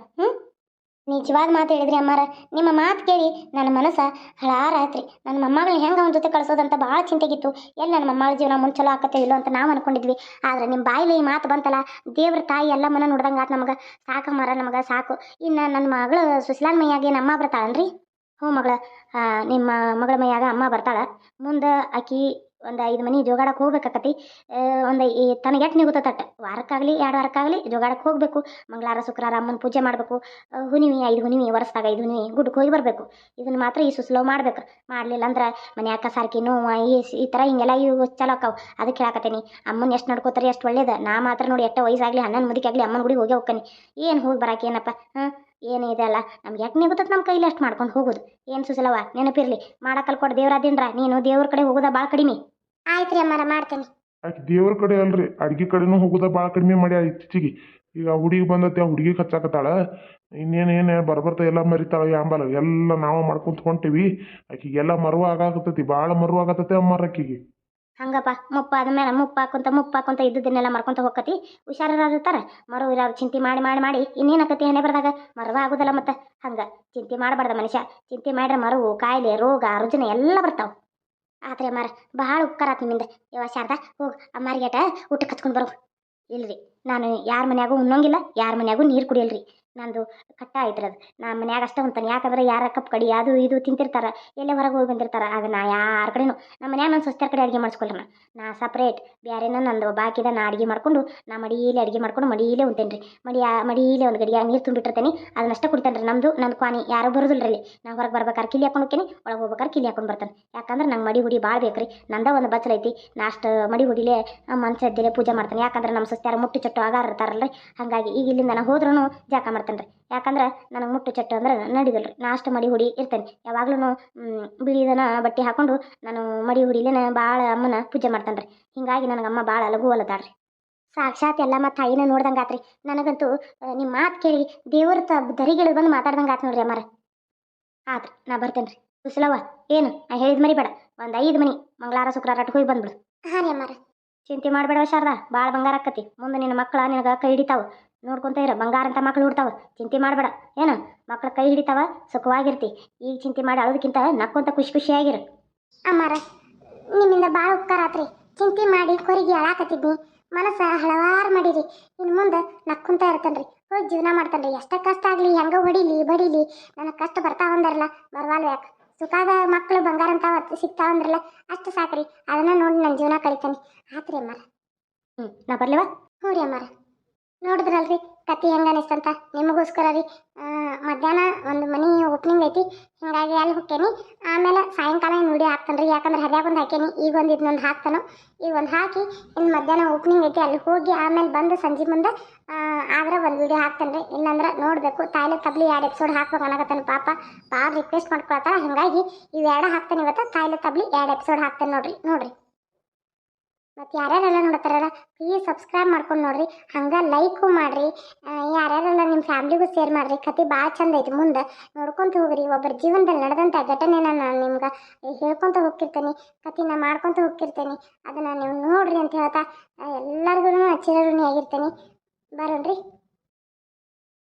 ನಿಜವಾದ ಮಾತು ಹೇಳಿದ್ರಿ ಅಮ್ಮಾರ. ನಿಮ್ಮ ಮಾತು ಕೇಳಿ ನನ್ನ ಮನಸ್ಸು ಹಳಾರಾತ್ರಿ. ನನ್ನ ಮೊಮ್ಮಗಳನ್ನ ಹೆಂಗೆ ಅವನ ಜೊತೆ ಕಳಿಸೋದಂತ ಭಾಳ ಚಿಂತೆಗಿತ್ತು. ಎಲ್ಲಿ ನನ್ನ ಮೊಮ್ಮಗಳ ಜೀವನ ಮುಂಚೆ ಚಲೋ ಆಕತ್ತೇ ಇಲ್ಲೋ ಅಂತ ನಾವು ಅನ್ಕೊಂಡಿದ್ವಿ. ಆದರೆ ನಿಮ್ಮ ಬಾಯಿಲಿ ಈ ಮಾತು ಬಂತಲ್ಲ, ದೇವ್ರ ತಾಯಿ ಎಲ್ಲ ಮನ ನೋಡ್ದಂಗೆ ಆತು ನಮಗೆ. ಸಾಕಮ್ಮಾರ, ನಮಗೆ ಸಾಕು. ಇನ್ನು ನನ್ನ ಮಗಳು ಸುಶೀಲಾನ್ ಮೈಯಾಗೆ ನಮ್ಮ ಬರ್ತಾಳನ್ರಿ? ಹ್ಞೂ ಮಗಳ, ನಿಮ್ಮ ಮಗಳ ಮೈಯಾಗ ಅಮ್ಮ ಬರ್ತಾಳೆ. ಮುಂದೆ ಆಕಿ ಒಂದು 5 ಮನೆ ಜೋಗಾಡಕ್ಕೆ ಹೋಗ್ಬೇಕಾಕತಿ. ಒಂದು ತನಗೆ ಎಟ್ಟು ನಿಗುತ್ತ ತಟ್ಟು ವಾರಕ್ಕಾಗಲಿ 2 ವಾರಕ್ಕಾಗಲಿ ಜೋಗಾಡಕ್ಕೆ ಹೋಗಬೇಕು. ಮಂಗಳವಾರ ಶುಕ್ರವಾರ ಅಮ್ಮನ ಪೂಜೆ ಮಾಡಬೇಕು. ಹುಣ್ಣಿಮೆ 5 ಹುಣ್ಣಿಮೆ ವರ್ಷದಾಗ 5 ಹುಣ್ಣಿಮೆ ಗುಡ್ಡಕ್ಕೆ ಹೋಗಿ ಬರಬೇಕು. ಇದನ್ನು ಮಾತ್ರ ಈ ಸುಸ್ಲವ್ ಮಾಡ್ಬೇಕು. ಮಾಡಲಿಲ್ಲ ಅಂದ್ರೆ ಮನ್ಯಾಗ ಕಸಾರ್ಕಿ ನೋವು ಈ ಥರ ಹಿಂಗೆಲ್ಲ ಇವು ಚಲೋ ಆಕಾವು. ಅದಕ್ಕೆ ಹೇಳಕತ್ತೀನಿ, ಅಮ್ಮನ ಎಷ್ಟು ನಡ್ಕೋತಾರೆ ಎಷ್ಟು ಒಳ್ಳೇದು. ನಾ ಮಾತ್ರ ನೋಡಿ ಎಷ್ಟೋ ವಯಸ್ಸಾಗಲಿ 11 ಮುದಿಕಾಗಲಿ ಅಮ್ಮನ ಗುಡಿಗೆ ಹೋಗಿ ಹೋಗ್ತಾನೆ. ಏನು ಹೋಗಿ ಬರಾಕಿ ಏನಪ್ಪ? ಏನು ಇದೆ ಅಲ್ಲ, ನಮ್ಗೆ ಯಾಕೆ ನಿಗುತ್ತ ನಮ್ಮ ಕೈಲಿ ಅಷ್ಟು ಮಾಡ್ಕೊಂಡು ಹೋಗೋದು. ಏನು ಸುಸಲವ ನೆನಪಿರಲಿ. ಮಾಡಕ್ಕಲ್ ಕೊಟ್ಟು ದೇವ್ರಾದಿಂದ್ರ ನೀನು ದೇವ್ರ ಕಡೆ ಹೋಗೋದ ಭಾಳ ಕಡಿಮೆ. ಆಯ್ತು ರೀ ಅಮ್ಮಾರ, ಮಾಡ್ತೀನಿ. ಆಕೆ ದೇವ್ರ ಕಡೆ ಅಲ್ರಿ, ಅಡ್ಗೆ ಕಡೆನೂ ಹೋಗೋದ ಭಾಳ ಕಡಿಮೆ ಮಾಡಿ ಇತ್ತೀಚಿಗೆ. ಈಗ ಆ ಹುಡುಗಿ ಬಂದತ್ತೆ, ಆ ಹುಡುಗಿ ಹಚ್ಚಾಕತ್ತಾಳ. ಇನ್ನೇನು ಬರ್ಬರ್ತಾ ಎಲ್ಲ ಮರಿತಾಳ ಯಾಂಬಲ್ಲ. ಎಲ್ಲ ನಾವು ಮಾಡ್ಕೊಂತ ಹೊಂಟೀವಿ. ಆಕಿಗೆಲ್ಲ ಮರುವ ಆಗಾಕತ್ತೈತಿ, ಭಾಳ ಮರುವ ಆಗತ್ತೈತೆ ಅಮ್ಮಾರ ಆಕಿಗೆ. ಹಂಗಪ್ಪ, ಮುಪ್ಪಾದ ಮೇಲೆ ಮುಪ್ಪಾಕೊಂತ ಇದ್ದದನ್ನೆಲ್ಲ ಮರ್ಕೊಂತ ಹೋಗತಿ. ಹುಷಾರಿರ್ತಾರೆ. ಮರು ಇರೋರು ಚಿಂತೆ ಮಾಡಿ ಇನ್ನೇನಾಕತಿ ಹಣೆ ಬರ್ದಾಗ ಮರವ ಆಗೋದಲ್ಲ. ಮತ್ತೆ ಹಂಗೆ ಚಿಂತೆ ಮಾಡಬಾರ್ದ ಮನುಷ್ಯ. ಚಿಂತೆ ಮಾಡ್ರೆ ಮರವು ಕಾಯಿಲೆ ರೋಗ ರುಜಿನ ಎಲ್ಲ ಬರ್ತಾವೆ. ಆದ್ರೆ ಅಮ್ಮಾರ ಭಾಳ ಉಪಕಾರ ಆತು ನಿಮ್ಮಿಂದ. ಯವ್ವ ಶಾರದಾ, ಹೋಗಿ ಅಮ್ಮಾರಿಗೇಟ ಊಟಕ್ಕೆ ಹಚ್ಕೊಂಡು ಬರೋ. ಇಲ್ರಿ, ನಾನು ಯಾರ ಮನ್ಯಾಗೂ ಉಣ್ಣೋಂಗಿಲ್ಲ, ಯಾರ ಮನ್ಯಾಗೂ ನೀರು ಕುಡಿಯಲ್ರಿ. ನಂದು ಕಟ್ಟ ಐತ್ರಿ ಅದು ನಾ ಮನ್ಯಾಗ ಅಷ್ಟೇ ಉಂತಾನೆ ಯಾಕಂದ್ರೆ ಯಾರ ಕಪ್ ಕಡಿ ಅದು ಇದು ತಿಂತಿರ್ತಾರೆ ಎಲ್ಲೇ ಹೊರಗೆ ಹೋಗಿ ಬಂದಿರ್ತಾರೆ ಆಗ ನಾ ಯಾರ ಕಡೆನೂ ನಮ್ಮ ಮನ್ಯಾಗ ನನ್ನ ಸ್ವಸ್ಥರ ಕಡೆ ಅಡುಗೆ ಮಾಡಿಸ್ಕೊಳ್ರಿ ನಾ ಸಪ್ರೇಟ್ ಬೇರೆನ ನಂದು ಬಾಕಿದ ನಾ ಅಡುಗೆ ಮಾಡ್ಕೊಂಡು ನಾ ಮಡಿಯಲ್ಲೇ ಅಡುಗೆ ಮಾಡ್ಕೊಂಡು ಮಡಿಯಲ್ಲೇ ಉಂತೇನೆ ರೀ ಮಡಿಯಲ್ಲೇ ಒಂದು ಗಡಿಯಾಗ ನೀರು ತುಂಬಿಟ್ಟಿರ್ತೇನೆ ಅದನ್ನಷ್ಟೇ ಕುಡಿತೇನೆ ರೀ ನಂದು ಕ್ವಾನಿ ಯಾರೂ ಬರೋದಿಲ್ಲ ರೀ ನಾ ಹೊರಗೆ ಬರ್ಬೇಕಾರೆ ಕಿಲಿ ಹಾಕೊಂಡು ಹೋಗ್ತೀನಿ ಒಳಗೆ ಹೋಗ್ಬೇಕಾರೆ ಕಿಲಿ ಹಾಕೊಂಡು ಬರ್ತಾನೆ ಯಾಕಂದ್ರೆ ನಂಗೆ ಮಡಿ ಹುಡಿ ಭಾಳ ಬೇಕು ರೀ ನಂದ ಒಂದು ಬಚ್ಚಲ ಐತಿ ನಾ ಅಷ್ಟು ಮಡಿ ಹುಡಿಲೇ ಮನ್ಸು ಎದ್ದಿಲೇ ಪೂಜೆ ಮಾಡ್ತಾನೆ ಯಾಕಂದ್ರೆ ನಮ್ಮ ಸ್ವಸ್ಥರ ಮುಟ್ಟು ಚಟ್ಟು ಆಗಾರ ಇರ್ತಾರಲ್ಲ ರೀ ಹಾಗಾಗಿ ಈಗ ಇಲ್ಲಿಂದ ನಾ ಹೋದ್ರೂ ಜಾಕ ಮಾಡ್ತೇನೆ ರೀ ಯಾಕಂದ್ರೆ ನನಗೆ ಮುಟ್ಟು ಚಟ್ಟು ಅಂದ್ರೆ ನಡಿದಿಲ್ಲ ರೀ ನಾ ಅಷ್ಟು ಮಡಿ ಹುಡಿ ಇರ್ತೇನೆ ಯಾವಾಗ್ಲೂ ಬಿಳಿದನ ಬಟ್ಟೆ ಹಾಕೊಂಡು ನಾನು ಮಡಿ ಹುಡಿಲೇನ ಭಾಳ ಅಮ್ಮನ ಪೂಜೆ ಮಾಡ್ತಾನೆ ರೀ ಹಿಂಗಾಗಿ ನನಗೆ ಅಮ್ಮ ಭಾಳ ಲಘು ಅಲ್ಲದಾಳ್ರಿ ಸಾಕ್ಷಾತ್ ಎಲ್ಲ ಮತ್ತು ತಾಯಿನ ನೋಡ್ದಂಗೆ ಆತ್ರಿ ನನಗಂತೂ ನಿಮ್ಮ ಮಾತು ಕೇಳಿ ದೇವ್ರ ದರಿಗಿಳಿದು ಬಂದು ಮಾತಾಡ್ದಂಗೆ ಆತು ನೋಡ್ರಿ ಅಮ್ಮಾರ ಆತ್ರಿ ನಾ ಬರ್ತೇನೆ ರೀ ಕುಸಲವ್ವ ಏನು ನಾ ಹೇಳಿದ ಮರಿ ಬೇಡ ಒಂದು 5 ಮನಿ ಮಂಗಳಾರ ಶುಕ್ರವಾರ ಅಟ್ಟು ಹೋಗಿ ಬಂದ್ಬಿಡು ಹಾಂ ರೀ ಅಮ್ಮಾರ. ಚಿಂತೆ ಮಾಡಬೇಡ ಶಾರದಾ ಭಾಳ ಬಂಗಾರ ಆಕತಿ ಮುಂದೆ ನಿನ್ನ ಮಕ್ಕಳ ನಿನಗೆ ಕೈ ಹಿಡಿತಾವ ನೋಡ್ಕೊಂತ ಇರ ಬಂಗಾರ ಅಂತ ಮಕ್ಳು ಹುಡ್ತಾವ ಚಿಂತೆ ಮಾಡಬೇಡ ಏನು ಮಕ್ಳ ಕೈ ಹಿಡಿತಾವ ಸುಖವಾಗಿರ್ತಿ ಈಗ ಚಿಂತೆ ಮಾಡಿ ಅಳೋದಕ್ಕಿಂತ ನಕ್ಕೊಂತ ಖುಷಿಯಾಗಿರು ಅಮ್ಮಾರ ನಿಮ್ಮಿಂದ ಭಾಳ ಉಪಕಾರ ಆತ್ರಿ. ಚಿಂತೆ ಮಾಡಿ ಕೊರಿಗೆ ಅಳಾಕತ್ತಿದ್ನಿ ಮನಸ್ಸು ಹಲವಾರು ಮಾಡಿರಿ. ಇನ್ನು ಮುಂದೆ ನಕ್ಕೊಂತ ಇರ್ತೇನೆ ರೀ ಹೋಗಿ ಜೀವನ ಮಾಡ್ತಾನೆ ರೀ. ಎಷ್ಟೇ ಕಷ್ಟ ಆಗಲಿ ಹೆಂಗೆ ಹೊಡಿಲಿ ಬಡಿಲಿ ನನಗೆ ಕಷ್ಟ ಬರ್ತಾವಂದ್ರಲ್ಲ ಬರವಾಲು ಯಾಕೆ ಸುಖಾದ ಮಕ್ಕಳು ಬಂಗಾರ ಅಂತ ಸಿಗ್ತಾವಂದ್ರಲ್ಲ ಅಷ್ಟು ಸಾಕ್ರಿ ಅದನ್ನ ನೋಡಿ ನನ್ನ ಜೀವನ ಕಳಿತಾನೆ ಆತ್ರಿ ಅಮ್ಮಾರ. ನಾ ಬರ್ಲಿವಾ ಹ್ಞೂ ರೀ ಅಮ್ಮಾರ. ನೋಡಿದ್ರಲ್ರಿ ಕತಿ ಹೆಂಗೆ ಅನಿಸ್ತಂತ ನಿಮಗೋಸ್ಕರ ರೀ ಮಧ್ಯಾಹ್ನ ಒಂದು ಮನೆ ಓಪನಿಂಗ್ ಐತಿ ಹಿಂಗಾಗಿ ಅಲ್ಲಿ ಹೋಕ್ಕೇನಿ ಆಮೇಲೆ ಸಾಯಂಕಾಲ ಏನು ವಿಡಿಯೋ ಹಾಕ್ತಾನೆ ರೀ ಯಾಕಂದ್ರೆ ಹರ್ಯಾಗ ಒಂದು ಹಾಕೇನಿ ಈಗ ಒಂದು ಇದನ್ನೊಂದು ಹಾಕ್ತಾನೋ ಈಗ ಒಂದು ಹಾಕಿ ಇನ್ನು ಮಧ್ಯಾಹ್ನ ಓಪನಿಂಗ್ ಐತಿ ಅಲ್ಲಿ ಹೋಗಿ ಆಮೇಲೆ ಬಂದು ಸಂಜೆ ಮುಂದೆ ಆದ್ರೆ ಒಂದು ವಿಡಿಯೋ ಹಾಕ್ತಾನೆ ರೀ ಇಲ್ಲಾಂದ್ರೆ ನೋಡಬೇಕು ತಾಯಿಲೆ ತಬ್ಲಿ 2 ಎಪಿಸೋಡ್ ಹಾಕ್ಬೇಕು ಅನ್ನಕತ್ತಾನೆ ಪಾಪ ಭಾಳ ರಿಕ್ವೆಸ್ಟ್ ಮಾಡ್ಕೊಳತ್ತಾರ ಹಾಗಾಗಿ ಇವೆರಡು ಹಾಕ್ತಾನೆ ಇವತ್ತು ತಾಯಿಲೆ ತಬ್ಲಿ 2 ಎಪಿಸೋಡ್ ಹಾಕ್ತಾನೆ ನೋಡ್ರಿ ಮತ್ತು ಯಾರ್ಯಾರೆಲ್ಲ ನೋಡ್ತಾರಲ್ಲ ಪ್ಲೀಸ್ ಸಬ್ಸ್ಕ್ರೈಬ್ ಮಾಡ್ಕೊಂಡು ನೋಡ್ರಿ ಹಂಗೆ ಲೈಕು ಮಾಡಿರಿ ಯಾರ್ಯಾರೆಲ್ಲ ನಿಮ್ಮ ಫ್ಯಾಮ್ಲಿಗೂ ಶೇರ್ ಮಾಡಿರಿ ಕತೆ ಭಾಳ ಚಂದ ಐತಿ ಮುಂದೆ ನೋಡ್ಕೊತ ಹೋಗ್ರಿ ಒಬ್ಬರ ಜೀವನದಲ್ಲಿ ನಡೆದಂಥ ಘಟನೆನ ನಾನು ನಿಮ್ಗೆ ಹೇಳ್ಕೊತ ಹೋಗ್ತಿರ್ತೇನೆ ಕತೆನ ಮಾಡ್ಕೊತ ಹೋಗ್ತಿರ್ತೇನೆ ಅದನ್ನು ನೀವು ನೋಡ್ರಿ ಅಂತ ಹೇಳ್ತಾ ಎಲ್ಲರಿಗೂ ಚಿರಋಣಿ ಆಗಿರ್ತೇನೆ ಬರೋಣ್ರಿ.